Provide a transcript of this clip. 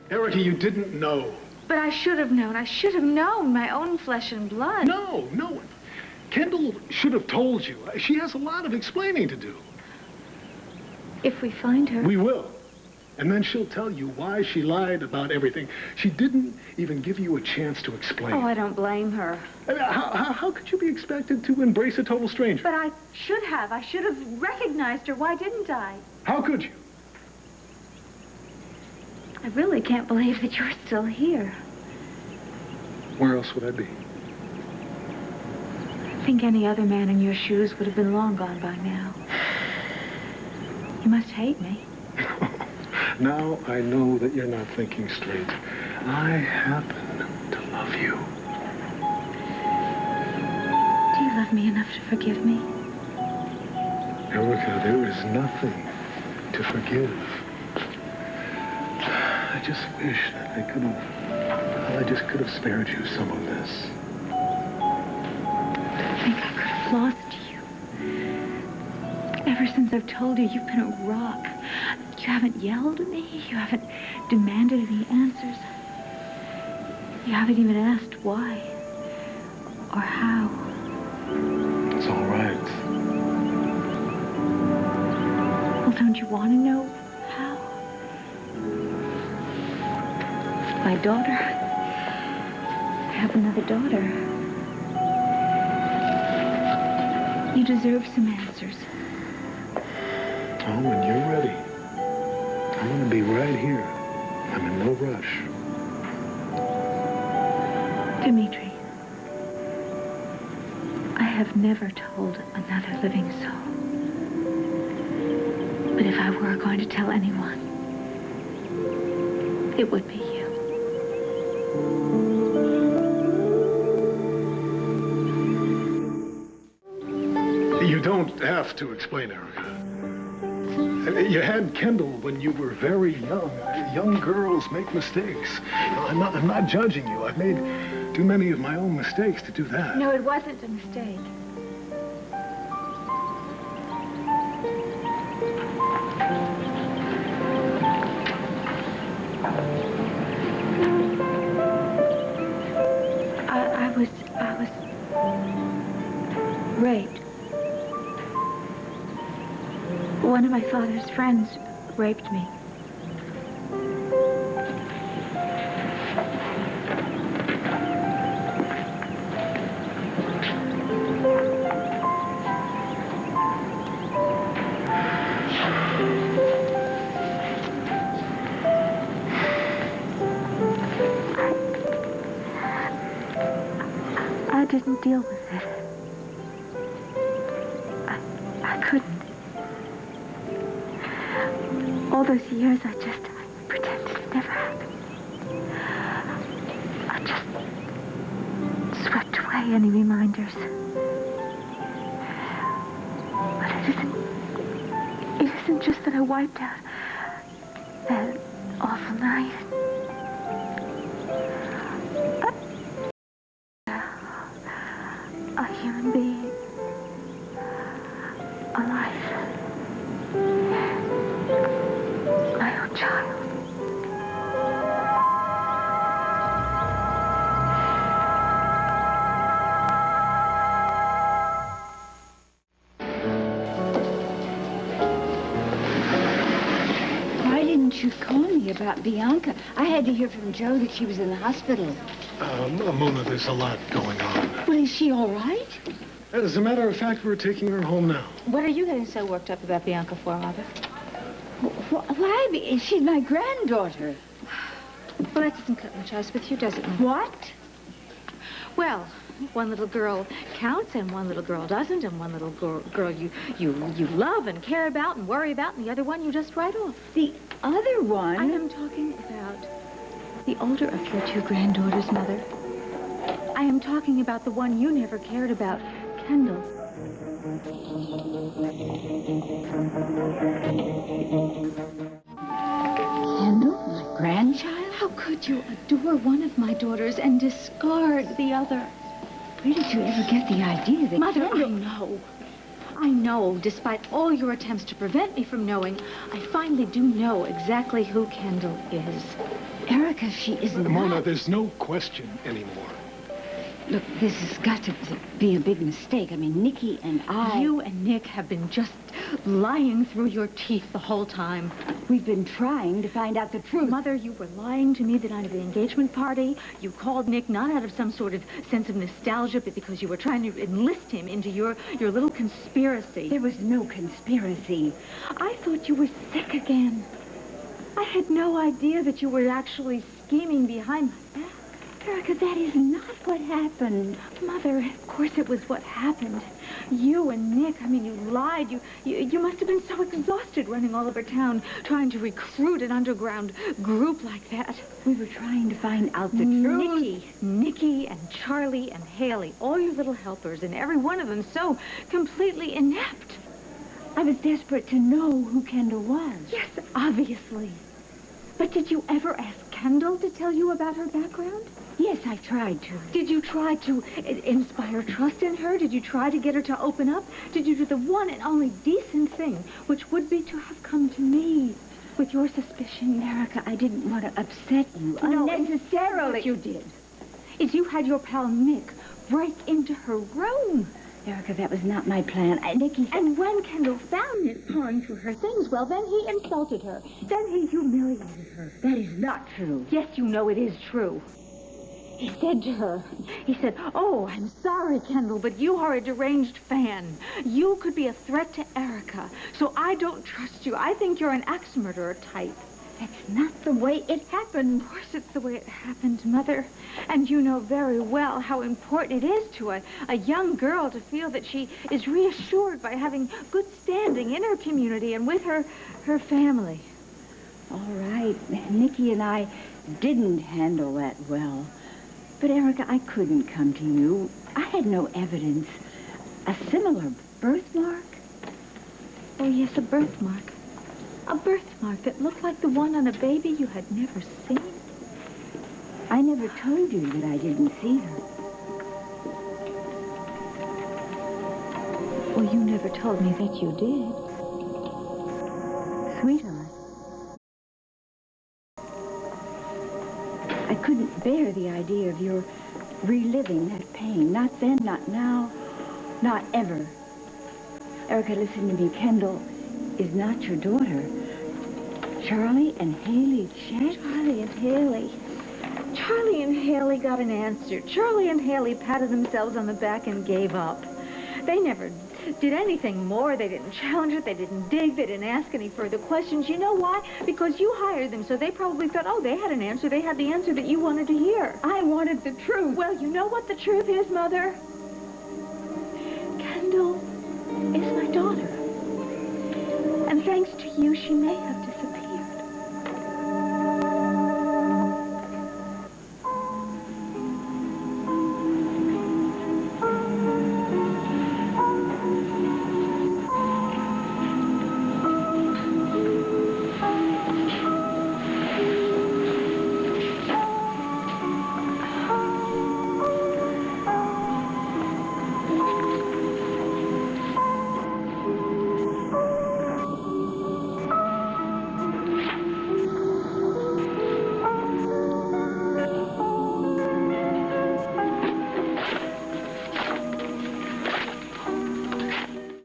Erica, you didn't know. But I should have known. I should have known, my own flesh and blood. No. Kendall should have told you. She has a lot of explaining to do. If we find her... We will. And then she'll tell you why she lied about everything. She didn't even give you a chance to explain. Oh, I don't blame her. I mean, how could you be expected to embrace a total stranger? But I should have. I should have recognized her. Why didn't I? How could you? I really can't believe that you're still here. Where else would I be? I think any other man in your shoes would have been long gone by now. You must hate me. Now I know that you're not thinking straight. I happen to love you. Do you love me enough to forgive me? Erica, there is nothing to forgive. I just wish that I could have spared you some of this. I think I could have lost you. Ever since I've told you, you've been a rock. You haven't yelled at me. You haven't demanded any answers. You haven't even asked why or how. It's all right. Well, don't you want to know how? My daughter. I have another daughter. You deserve some answers. Oh, when you're ready, I'm going to be right here. I'm in no rush. Dimitri, I have never told another living soul. But if I were going to tell anyone, it would be you. You don't have to explain, Erica. You had Kendall when you were very young. Young girls make mistakes. I'm not judging you. I've made too many of my own mistakes to do that. No, it wasn't a mistake. I was raped. One of my father's friends raped me. I didn't deal with it. I couldn't. All those years, I pretended it never happened. I just swept away any reminders. But it isn't just that I wiped out that awful night. A human being. Alive. My own child. Why didn't you call me about Bianca? I had to hear from Joe that she was in the hospital. Mona, there's a lot going on. Well, is she all right? As a matter of fact, we're taking her home now. What are you getting so worked up about Bianca for, Mother? Why? She's my granddaughter. Well, that doesn't cut much ice with you, does it, Mother? What? Well, one little girl counts, and one little girl doesn't, and one little girl you love and care about and worry about, and the other one you just write off. The other one? I am talking about the older of your two granddaughters, Mother. I am talking about the one you never cared about, Kendall. Kendall? My grandchild? How could you adore one of my daughters and discard the other? Where did you ever get the idea that Mother, Kendall... I know, despite all your attempts to prevent me from knowing, I finally do know exactly who Kendall is. Erica, she isn't. Mona, there's no question anymore. Look, this has got to be a big mistake. I mean, Nikki and I... You and Nick have been just lying through your teeth the whole time. We've been trying to find out the truth. Mother, you were lying to me the night of the engagement party. You called Nick not out of some sort of sense of nostalgia, but because you were trying to enlist him into your little conspiracy. There was no conspiracy. I thought you were sick again. I had no idea that you were actually scheming behind my back. Erica, that is not what happened. Mother, of course it was what happened. You and Nick, I mean, you lied. You must have been so exhausted running all over town trying to recruit an underground group like that. We were trying to find out the truth. Nikki and Charlie and Haley, all your little helpers, and every one of them so completely inept. I was desperate to know who Kendall was. Yes, obviously. But did you ever ask Kendall to tell you about her background? Yes, I tried to. Did you try to inspire trust in her? Did you try to get her to open up? Did you do the one and only decent thing, which would be to have come to me with your suspicion? Erica, I didn't want to upset you No, unnecessarily. What you did is you had your pal Nick break into her room. Erica, that was not my plan. Nikki... And when Kendall found Nick pawing through her things, well, then he insulted her. Then he humiliated her. That is not true. Yes, you know it is true. He said to her, "Oh, I'm sorry, Kendall, but you are a deranged fan. You could be a threat to Erica, so I don't trust you. I think you're an axe murderer type." That's not the way it happened. Of course it's the way it happened, Mother. And you know very well how important it is to a young girl to feel that she is reassured by having good standing in her community and with her family. All right. Nikki and I didn't handle that well. But, Erica, I couldn't come to you. I had no evidence. A similar birthmark? Oh, yes, a birthmark. A birthmark that looked like the one on a baby you had never seen. I never told you that I didn't see her. Well, you never told me that you did. Sweetheart. I couldn't bear the idea of your reliving that pain. Not then, not now, not ever. Erica, listen to me. Kendall is not your daughter. Charlie and Haley checked. Charlie and Haley. Charlie and Haley got an answer. Charlie and Haley patted themselves on the back and gave up. They never did anything more. They didn't challenge it. They didn't dig. They didn't ask any further questions. You know why? Because you hired them, so they probably thought, oh, they had an answer. They had the answer that you wanted to hear. I wanted the truth. Well, you know what the truth is, Mother? Kendall is my daughter. And thanks to you, she may have disappeared.